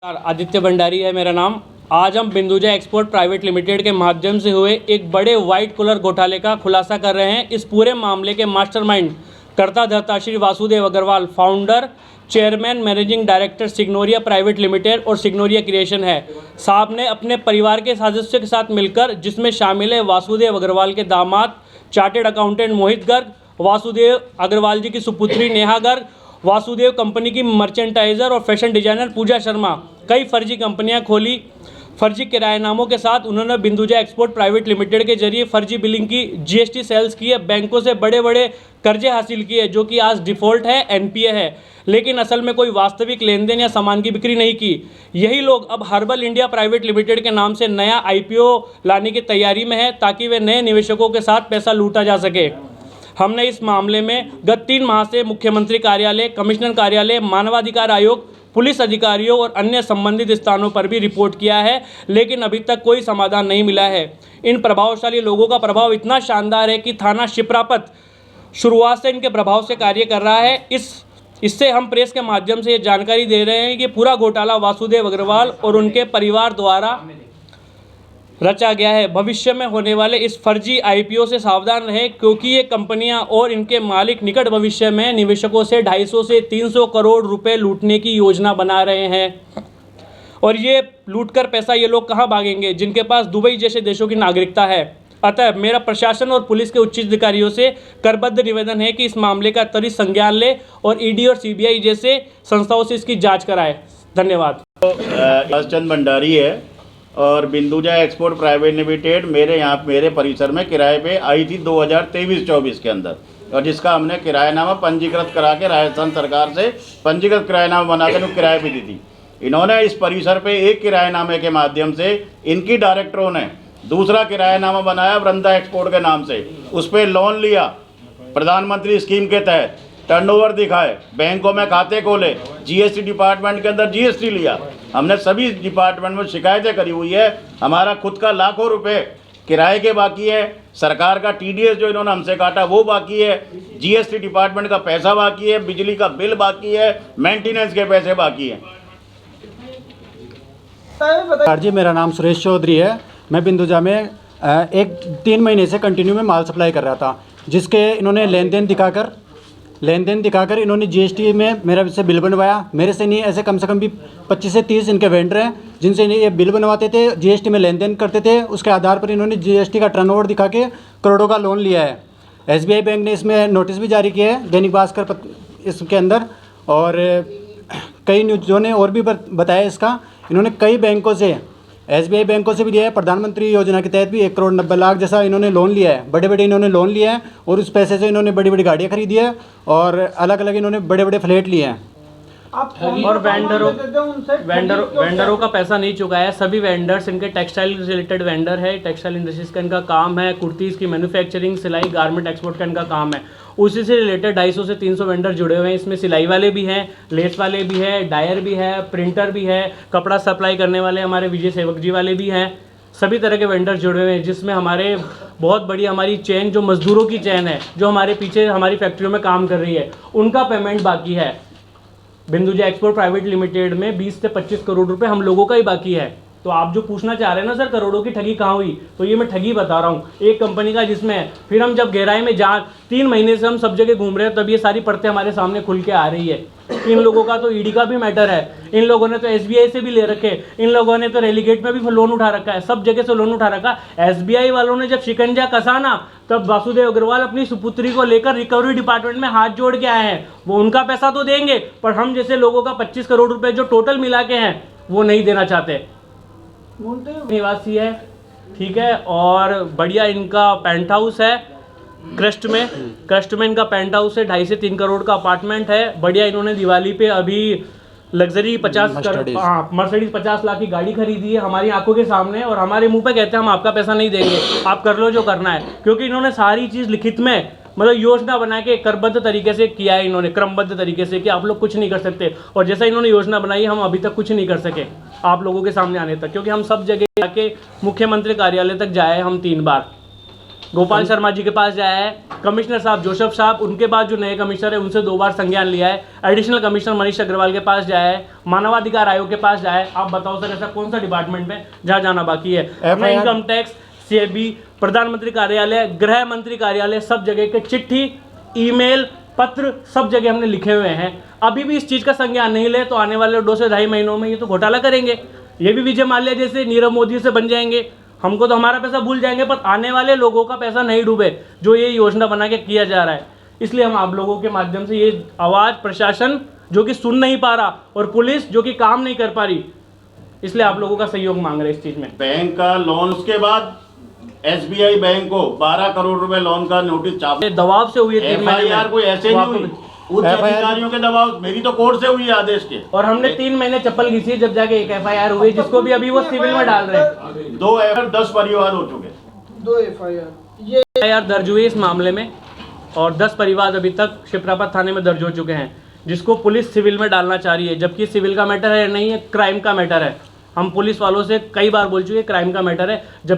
आदित्य भंडारी है मेरा नाम। आज हम बिंदुजा एक्सपोर्ट प्राइवेट लिमिटेड के माध्यम से हुए एक बड़े वाइट कॉलर घोटाले का खुलासा कर रहे हैं। इस पूरे मामले के मास्टरमाइंड कर्ता धर्ता Shri Vasudev Agarwal, founder, chairman, managing director Signoria private limited और सिग्नोरिया क्रिएशन है। साहब ने अपने परिवार के सदस्यों के साथ मिलकर, जिसमें शामिल है वासुदेव अग्रवाल के दामाद चार्टेड अकाउंटेंट मोहित गर्ग, वासुदेव अग्रवाल जी की सुपुत्री नेहा गर्ग, वासुदेव कंपनी की मर्चेंटाइजर और फैशन डिजाइनर पूजा शर्मा, कई फर्जी कंपनियां खोली। फर्जी किराएनामों के साथ उन्होंने बिंदुजा एक्सपोर्ट प्राइवेट लिमिटेड के जरिए फर्जी बिलिंग की, जीएसटी सेल्स की है, बैंकों से बड़े बड़े कर्जे हासिल किए जो कि आज डिफ़ॉल्ट है, एनपीए है, लेकिन असल में कोई वास्तविक लेन देन या सामान की बिक्री नहीं की। यही लोग अब हर्बल इंडिया प्राइवेट लिमिटेड के नाम से नया आईपीओ लाने की तैयारी में है ताकि वे नए निवेशकों के साथ पैसा लूटा जा सके। हमने इस मामले में गत 3 माह से मुख्यमंत्री कार्यालय, कमिश्नर कार्यालय, मानवाधिकार आयोग, पुलिस अधिकारियों और अन्य संबंधित स्थानों पर भी रिपोर्ट किया है, लेकिन अभी तक कोई समाधान नहीं मिला है। इन प्रभावशाली लोगों का प्रभाव इतना शानदार है कि थाना शिप्रापत शुरुआत से इनके प्रभाव से कार्य कर रहा है। इससे हम प्रेस के माध्यम से ये जानकारी दे रहे हैं कि पूरा घोटाला वासुदेव अग्रवाल और उनके परिवार द्वारा रचा गया है। भविष्य में होने वाले इस फर्जी आईपीओ से सावधान रहें, क्योंकि ये कंपनियां और इनके मालिक निकट भविष्य में निवेशकों से 250 से 300 करोड़ रुपए लूटने की योजना बना रहे हैं। और ये लूटकर पैसा ये लोग कहां भागेंगे, जिनके पास दुबई जैसे देशों की नागरिकता है। अतः मेरा प्रशासन और पुलिस के उच्च अधिकारियों से करबद्ध निवेदन है कि इस मामले का त्वरित संज्ञान ले और ईडी और सीबीआई जैसे संस्थाओं से इसकी जाँच कराए। धन्यवाद। आदित्य भंडारी है और बिंदुजा एक्सपोर्ट प्राइवेट लिमिटेड मेरे परिसर में किराए पे आई थी 2023-24 के अंदर, और जिसका हमने किराएनामा पंजीकृत करा के राजस्थान सरकार से पंजीकृत किराएनामा बनाकर किराए पे दी थी। इन्होंने इस परिसर पे एक किराएनामे के माध्यम से इनकी डायरेक्टरों ने दूसरा किराएनामा बनाया वृंदा एक्सपोर्ट के नाम से, उस पर लोन लिया, प्रधानमंत्री स्कीम के तहत टर्नओवर दिखाए, बैंकों में खाते खोले, जीएसटी डिपार्टमेंट के अंदर जीएसटी लिया। हमने सभी डिपार्टमेंट में शिकायतें करी हुई है। हमारा खुद का लाखों रुपए किराए के बाकी है, सरकार का टीडीएस जो इन्होंने हमसे काटा वो बाकी है, जीएसटी डिपार्टमेंट का पैसा बाकी है, बिजली का बिल बाकी है, मेंटेनेंस के पैसे बाकी हैं। जी, मेरा नाम सुरेश चौधरी है। मैं बिंदुजा में 3 महीने से कंटिन्यू में माल सप्लाई कर रहा था, जिसके इन्होंने लेन देन दिखाकर इन्होंने जीएसटी में मेरा से बिल बनवाया। मेरे से नहीं, ऐसे कम से कम भी 25 से 30 इनके वेंडर हैं जिनसे ये बिल बनवाते थे, जीएसटी में लेन देन करते थे। उसके आधार पर इन्होंने जीएसटी का टर्नओवर दिखा के करोड़ों का लोन लिया है। एसबीआई बैंक ने इसमें नोटिस भी जारी किया है, दैनिक भास्कर इसके अंदर, और कई न्यूज़ों ने और भी बताया इसका। इन्होंने कई बैंकों से, एसबीआई बैंकों से भी लिया है, प्रधानमंत्री योजना के तहत भी 1 करोड़ 90 लाख जैसा इन्होंने लोन लिया है। बड़े इन्होंने लोन लिया है और उस पैसे से इन्होंने बड़ी गाड़ियाँ खरीदी है और अलग अलग इन्होंने बड़े फ्लैट लिए हैं। और वेंडरों का पैसा नहीं चुकाया है। सभी वेंडर्स इनके टेक्सटाइल रिलेटेड वेंडर है, टेक्सटाइल इंडस्ट्रीज का इनका काम है, कुर्तीज़ की मैन्युफैक्चरिंग, सिलाई, गारमेंट एक्सपोर्ट का इनका काम है। उसी से रिलेटेड 250 से 300 वेंडर जुड़े हुए हैं। इसमें सिलाई वाले भी हैं, लेस वाले भी हैं, डायर भी है, प्रिंटर भी है, कपड़ा सप्लाई करने वाले हमारे विजय सेवक जी वाले भी हैं। सभी तरह के वेंडर जुड़े हुए हैं, जिसमें हमारे बहुत बड़ी हमारी चेन, जो मजदूरों की चेन है, जो हमारे पीछे हमारी फैक्ट्रियों में काम कर रही है, उनका पेमेंट बाकी है। बिंदुजा एक्सपोर्ट प्राइवेट लिमिटेड में 20 से 25 करोड़ रुपए हम लोगों का ही बाकी है। तो आप जो पूछना चाह रहे हैं ना सर, करोड़ों की ठगी कहाँ हुई, तो ये मैं ठगी बता रहा हूँ एक कंपनी का, जिसमें फिर हम जब गहराई में 3 महीने से हम सब जगह घूम रहे हैं, तब ये सारी परतें हमारे सामने खुल के आ रही है। इन लोगों का तो ईडी का भी मैटर है, इन लोगों ने तो एसबीआई से भी ले रखे, इन लोगों ने तो रेलीगेट में भी लोन उठा रखा है, सब जगह से लोन उठा रखा। एसबीआई वालों ने जब शिकंजा कसा ना, तब वासुदेव अग्रवाल अपनी सुपुत्री को लेकर रिकवरी डिपार्टमेंट में हाथ जोड़ के आए हैं। वो उनका पैसा तो देंगे, पर हम जैसे लोगों का 25 करोड़ रुपए जो टोटल मिला के हैं वो नहीं देना चाहते। निवासी है, ठीक है, और बढ़िया इनका पेंट हाउस है क्रस्ट में इनका पेंट हाउस है, 2.5 से 3 करोड़ का अपार्टमेंट है। बढ़िया इन्होंने दिवाली पे अभी लग्जरी मर्सिडीज 50 लाख की गाड़ी खरीदी है हमारी आंखों के सामने, और हमारे मुंह पे कहते हैं हम आपका पैसा नहीं देंगे, आप कर लो जो करना है। क्योंकि इन्होंने सारी चीज़ लिखित में, मतलब योजना बना के करबद्ध तरीके से किया है इन्होंने, क्रमबद्ध तरीके से, कि आप लोग कुछ नहीं कर सकते। और जैसा इन्होंने योजना बनाई, हम अभी तक कुछ नहीं कर सके आप लोगों के सामने आने तक, क्योंकि हम सब जगह जाके मुख्यमंत्री कार्यालय तक जाए हम 3 बार। गोपाल शर्मा जी के पास जाया है, कमिश्नर साहब जोसेफ साहब, उनके बाद जो नए कमिश्नर है उनसे 2 बार संज्ञान लिया है, एडिशनल कमिश्नर मनीष अग्रवाल के पास जाया है, मानवाधिकार आयोग के पास जाया है। आप बताओ सर, ऐसा कौन सा डिपार्टमेंट में जहाँ जाना बाकी है? हमने इनकम टैक्स, CIB, प्रधानमंत्री कार्यालय, गृह मंत्री कार्यालय, सब जगह के चिट्ठी, ईमेल, पत्र सब जगह हमने लिखे हुए हैं। अभी भी इस चीज़ का संज्ञान नहीं ले तो आने वाले 2 से 2.5 महीनों में ये तो घोटाला करेंगे। ये भी विजय माल्या जैसे नीरव मोदी से बन जाएंगे। हमको तो हमारा पैसा भूल जाएंगे, पर आने वाले लोगों का पैसा नहीं डूबे जो ये योजना बना के किया जा रहा है। इसलिए हम आप लोगों के माध्यम से ये आवाज़, प्रशासन जो कि सुन नहीं पा रहा और पुलिस जो कि काम नहीं कर पा रही, इसलिए आप लोगों का सहयोग मांग रहे हैं इस चीज़ में। बैंक का लोन, उसके बाद SBI बैंक को 12 करोड़ रुपए लोन का नोटिस छापा। दबाव से हुई है 3 महीने FIR कोई ऐसे नहीं हुई, उच्च अधिकारियों के दबाव, मेरी तो कोर्ट से हुई है आदेश के। और हमने 3 महीने चप्पल घिसी जब जाके एक FIR हुई, जिसको भी अभी वो सिविल में डाल रहे हैं। 2 FIR 10 परिवार हो चुके, 2 FIR ये FIR दर्ज हुई इस मामले में और 10 परिवार अभी तक शिप्रापत थाने में दर्ज हो चुके हैं, जिसको पुलिस सिविल में डालना चाह रही है, जबकि सिविल का मैटर है नहीं है, क्राइम का मैटर है। हम पुलिस वालों से कई बार बोल चुके क्राइम का मैटर है, जब